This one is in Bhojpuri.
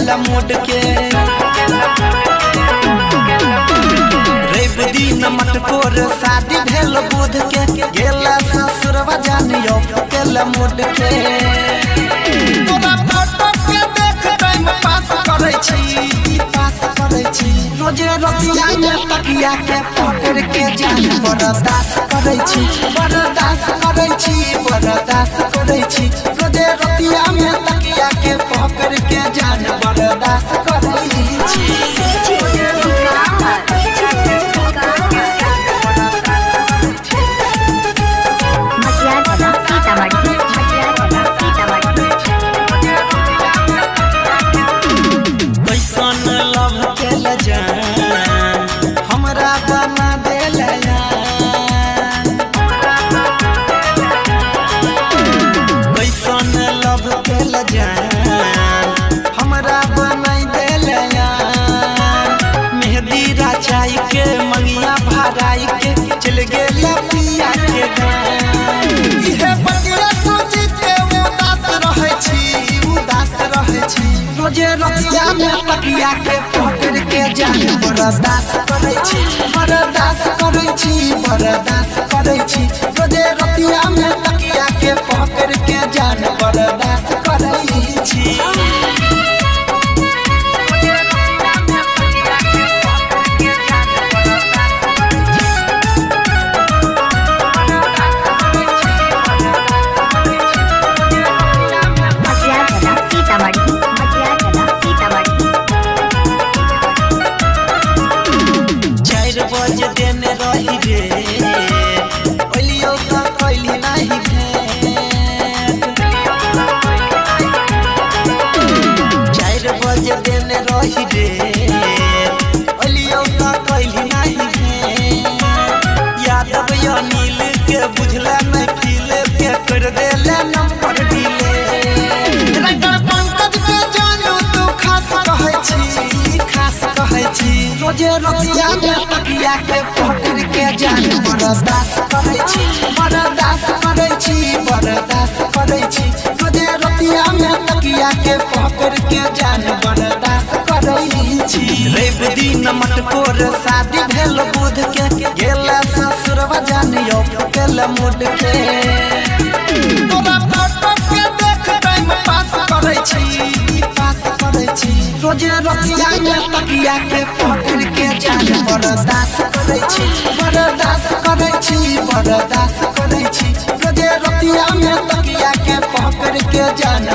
केला मूड के रवि दिन मटकोर शादी भेल बुध के गेला ससुरवा जानियो केला मूड के तोरा फोटो के देख टाइम पास करै छी रोजे रतिया में तकिया के पकड़ के जान बर्दाश्त करै छी रोजे रतिया में तकिया के पकड़ के जान बर्दाश्त करै छी हमरा बना देला कैसन लव केला जान हमरा बनाई देला मेहंदी रचाई के मंगिया भराई के चल गेला पिया के गान इहे बतिया सोची के उदास रहै छी रोजे रतिया में तकिया के पकड़ के जान बर्दाश्त करै छी रोजे रतिया में तकिया के पकड़ के जान बर्दाश्त करै छी बजे देने रही रे ओलियो का कैली नहीं भेंट 4 बजे देने रही रे ओलियो का कैली नहीं भेंट यादव अनिल के बुझला नहीं फील के कर देले नंबर दिले रंगर पंकज के जानू तू खास कहै छी रोजे रतिया में तकिया के पकड़ के जान बर्दाश्त करै छी रोजे रतिया में तकिया के पकड़ के जान बर्दाश्त करै छी रवि दिन मटकोर शादी भेल बुध के गेला ससुरवा जानियो केला मूड के तोरा फोटो के देख टाइम पास करै छी रोजे रतिया में तकिया के पकड़ के जान बर्दाश्त करै छी रोजे रतिया में तकिया के पकड़ के जान